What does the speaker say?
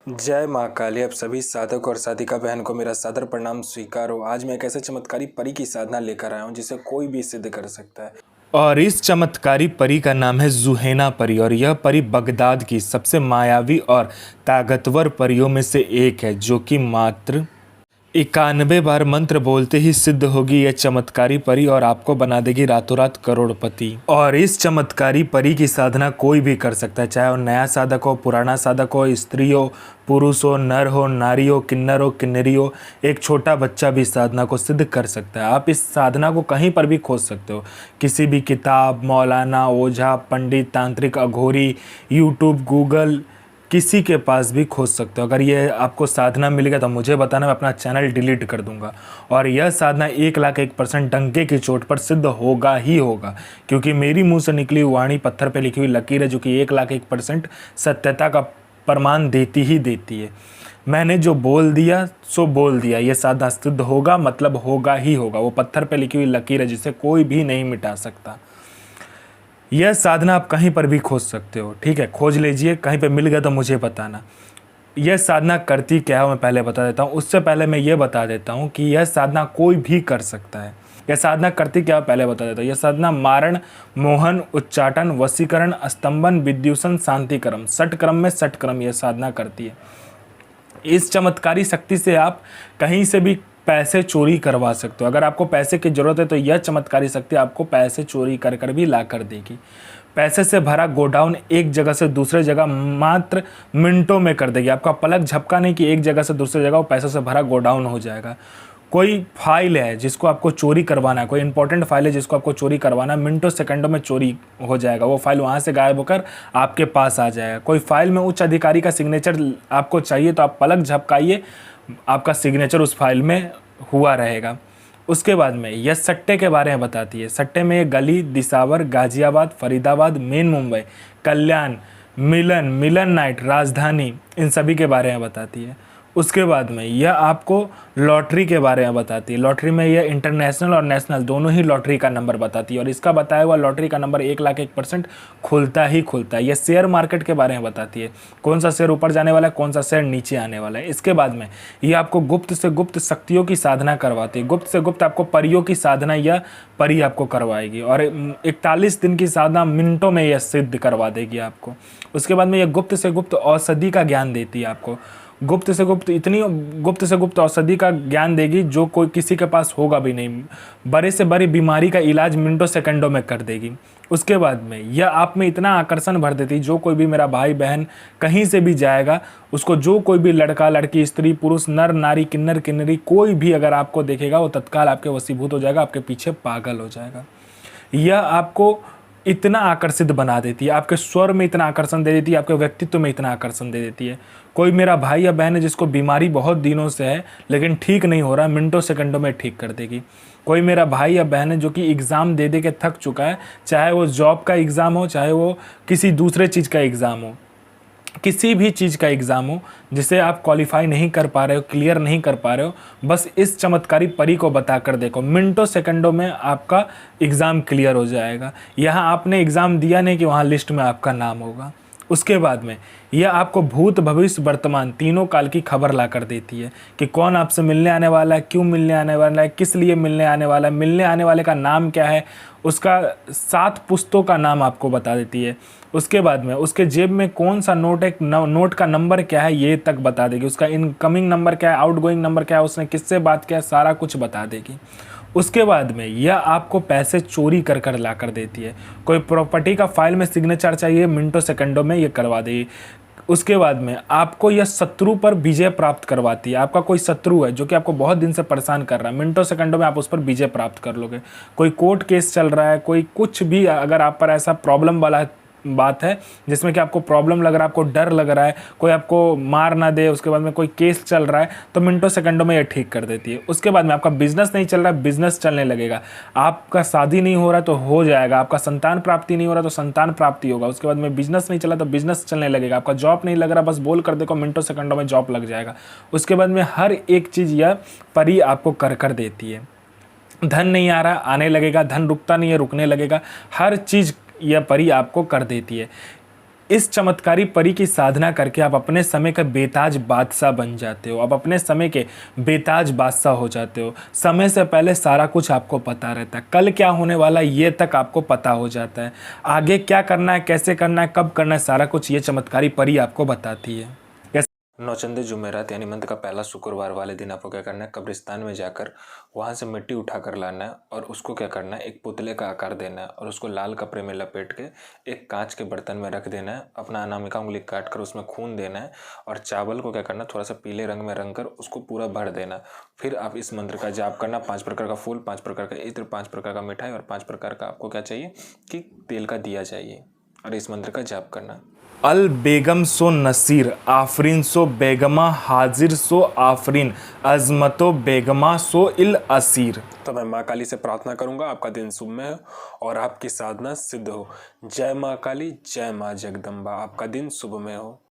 जय माँ काली। आप सभी साधक और साधिका बहन को मेरा सादर प्रणाम स्वीकार हो। आज मैं एक ऐसे चमत्कारी परी की साधना लेकर आया हूँ जिसे कोई भी सिद्ध कर सकता है। और इस चमत्कारी परी का नाम है जुहेना परी। और यह परी बगदाद की सबसे मायावी और ताकतवर परियों में से एक है, जो कि मात्र 91 बार मंत्र बोलते ही सिद्ध होगी यह चमत्कारी परी और आपको बना देगी रातों रात करोड़पति। और इस चमत्कारी परी की साधना कोई भी कर सकता है, चाहे वो नया साधक हो, पुराना साधक हो, स्त्री हो, पुरुष हो, नर हो, नारी हो, किन्नर हो, किन्नरी हो, एक छोटा बच्चा भी साधना को सिद्ध कर सकता है। आप इस साधना को कहीं पर भी खोज सकते हो, किसी भी किताब, मौलाना, ओझा, पंडित, तांत्रिक, अघोरी, यूट्यूब, गूगल, किसी के पास भी खोज सकते हो। अगर ये आपको साधना मिलेगा तो मुझे बताना, मैं अपना चैनल डिलीट कर दूंगा। और यह साधना 1,01% डंके की चोट पर सिद्ध होगा ही होगा, क्योंकि मेरी मुंह से निकली वाणी पत्थर पे लिखी हुई लकीर है, जो कि 1,01% सत्यता का प्रमाण देती ही देती है। मैंने जो बोल दिया सो बोल दिया, ये साधना सिद्ध होगा मतलब होगा ही होगा। वो पत्थर पे लिखी हुई लकीर है जिसे कोई भी नहीं मिटा सकता। यह साधना आप कहीं पर भी खोज सकते हो, ठीक है, खोज लीजिए, कहीं पे मिल गया तो मुझे बताना। यह साधना करती क्या है मैं पहले बता देता हूँ। उससे पहले मैं ये बता देता हूँ कि यह साधना कोई भी कर सकता है। यह साधना करती क्या है पहले बता देता हूँ। यह साधना मारण, मोहन, उच्चाटन, वशीकरण, स्तंभन, विद्युषण, शांतिक्रम, षटक्रम में षटक्रम यह साधना करती है। इस चमत्कारी शक्ति से आप कहीं से भी पैसे चोरी करवा सकते हो। अगर आपको पैसे की ज़रूरत है तो यह चमत्कारी शक्ति आपको पैसे चोरी कर कर भी ला कर देगी। पैसे से भरा गोडाउन एक जगह से दूसरे जगह मात्र मिनटों में कर देगी। आपका पलक झपका नहीं कि एक जगह से दूसरी जगह वो पैसों से भरा गोडाउन हो जाएगा। कोई फाइल है जिसको आपको चोरी करवाना है, कोई इंपॉर्टेंट फाइल है जिसको आपको चोरी करवाना है, मिनटों सेकंडों में चोरी हो जाएगा। वो फाइल वहाँ से गायब होकर आपके पास आ जाएगा। कोई फाइल में उच्च अधिकारी का सिग्नेचर आपको चाहिए तो आप पलक झपकाइए, आपका सिग्नेचर उस फाइल में हुआ रहेगा। उसके बाद में यह सट्टे के बारे में बताती है। सट्टे में ये गली, दिसावर, गाजियाबाद, फरीदाबाद, मेन मुंबई, कल्याण, मिलन, मिलन नाइट, राजधानी, इन सभी के बारे में बताती है। उसके बाद में यह आपको लॉटरी के बारे में बताती है। लॉटरी में यह इंटरनेशनल और नेशनल दोनों ही लॉटरी का नंबर बताती है, और इसका बताया हुआ लॉटरी का नंबर 1,01% खुलता ही खुलता है। यह शेयर मार्केट के बारे में बताती है, कौन सा शेयर ऊपर जाने वाला है, कौन सा शेयर नीचे आने वाला है। इसके बाद में यह आपको गुप्त से गुप्त शक्तियों की साधना करवाती है। गुप्त से गुप्त आपको परियों की साधना यह परी आपको करवाएगी, और 41 दिन की साधना मिनटों में यह सिद्ध करवा देगी आपको। उसके बाद में यह गुप्त से गुप्त औषधि का ज्ञान देती है आपको। गुप्त से गुप्त इतनी गुप्त से गुप्त औषधि का ज्ञान देगी जो कोई किसी के पास होगा भी नहीं। बड़े से बड़ी बीमारी का इलाज मिनटों सेकंडों में कर देगी। उसके बाद में यह आप में इतना आकर्षण भर देती, जो कोई भी मेरा भाई बहन कहीं से भी जाएगा, उसको जो कोई भी लड़का लड़की, स्त्री पुरुष, नर नारी, किन्नर किन्नरी, कोई भी अगर आपको देखेगा वो तत्काल आपके वशीभूत हो जाएगा, आपके पीछे पागल हो जाएगा। यह आपको इतना आकर्षित बना देती है, आपके स्वर में इतना आकर्षण दे देती है, आपके व्यक्तित्व में इतना आकर्षण दे देती है। कोई मेरा भाई या बहन है जिसको बीमारी बहुत दिनों से है लेकिन ठीक नहीं हो रहा, मिनटों सेकंडों में ठीक कर देगी। कोई मेरा भाई या बहन है जो कि एग्ज़ाम दे दे के थक चुका है, चाहे वो जॉब का एग्ज़ाम हो, चाहे वो किसी दूसरे चीज़ का एग्ज़ाम हो, किसी भी चीज़ का एग्ज़ाम हो जिसे आप क्वालिफाई नहीं कर पा रहे हो, क्लियर नहीं कर पा रहे हो, बस इस चमत्कारी परी को बता कर देखो, मिनटों सेकंडों में आपका एग्ज़ाम क्लियर हो जाएगा। यहाँ आपने एग्ज़ाम दिया नहीं कि वहाँ लिस्ट में आपका नाम होगा। उसके बाद में यह आपको भूत, भविष्य, वर्तमान तीनों काल की खबर ला कर देती है कि कौन आपसे मिलने आने वाला है, क्यों मिलने आने वाला है, किस लिए मिलने आने वाला है, मिलने आने वाले का नाम क्या है, उसका 7 पुस्तों का नाम आपको बता देती है। उसके बाद में उसके जेब में कौन सा नोट है, नोट का नंबर क्या है ये तक बता देगी। उसका इनकमिंग नंबर क्या है, आउटगोइंग नंबर क्या है, उसने किससे बात किया, सारा कुछ बता देगी। उसके बाद में यह आपको पैसे चोरी कर कर ला कर देती है। कोई प्रॉपर्टी का फाइल में सिग्नेचर चाहिए, मिनटों सेकंडों में ये करवा देगी। उसके बाद में आपको यह शत्रु पर विजय प्राप्त करवाती है। आपका कोई शत्रु है जो कि आपको बहुत दिन से परेशान कर रहा है, मिनटों सेकंडों में आप उस पर विजय प्राप्त कर लोगे। कोई कोर्ट केस चल रहा है, कोई कुछ भी अगर आप पर ऐसा प्रॉब्लम वाला बात है जिसमें कि आपको प्रॉब्लम लग रहा है, आपको डर लग रहा है, कोई आपको मार ना दे, उसके बाद में कोई केस चल रहा है, तो मिनटों सेकंडों में ये ठीक कर देती है। उसके बाद में आपका बिजनेस नहीं चल रहा है, बिजनेस चलने लगेगा। आपका शादी नहीं हो रहा तो हो जाएगा, आपका संतान प्राप्ति नहीं हो रहा तो संतान प्राप्ति होगा। उसके बाद में बिजनेस नहीं चला तो बिजनेस चलने लगेगा। आपका जॉब नहीं लग रहा, बस बोल कर देखो, मिनटों सेकंडों में जॉब लग जाएगा। उसके बाद में हर एक चीज़ यह परी आपको कर कर देती है। धन नहीं आ रहा, आने लगेगा, धन रुकता नहीं है, रुकने लगेगा, हर चीज़ यह परी आपको कर देती है। इस चमत्कारी परी की साधना करके आप अपने समय का बेताज बादशाह बन जाते हो। आप अपने समय के बेताज बादशाह हो जाते हो। समय से पहले सारा कुछ आपको पता रहता है। कल क्या होने वाला है ये तक आपको पता हो जाता है। आगे क्या करना है, कैसे करना है, कब करना है, सारा कुछ ये चमत्कारी परी आपको बताती है। नौचंदे जुमेरात यानी मंथ का पहला शुक्रवार वाले दिन आपको क्या करना है, कब्रिस्तान में जाकर वहाँ से मिट्टी उठा कर लाना है और उसको क्या करना है, एक पुतले का आकार देना है और उसको लाल कपड़े में लपेट के एक कांच के बर्तन में रख देना है। अपना अनामिका उंगली काट कर उसमें खून देना है और चावल को क्या करना है, थोड़ा सा पीले रंग में रंग कर उसको पूरा भर देना। फिर आप इस मंत्र का जाप करना, 5 प्रकार का फूल, 5 प्रकार का इत्र, 5 प्रकार का मिठाई और 5 प्रकार का आपको क्या चाहिए कि तेल का दिया चाहिए और इस मंत्र का जाप करना। अल बेगम सो नसीर आफरीन सो बेगमा हाजिर सो आफरीन अजमतो बेगमा सो इल असीर। तो मैं माँ काली से प्रार्थना करूंगा आपका दिन शुभमय हो और आपकी साधना सिद्ध हो। जय माँ काली, जय माँ जगदम्बा। आपका दिन शुभमय हो।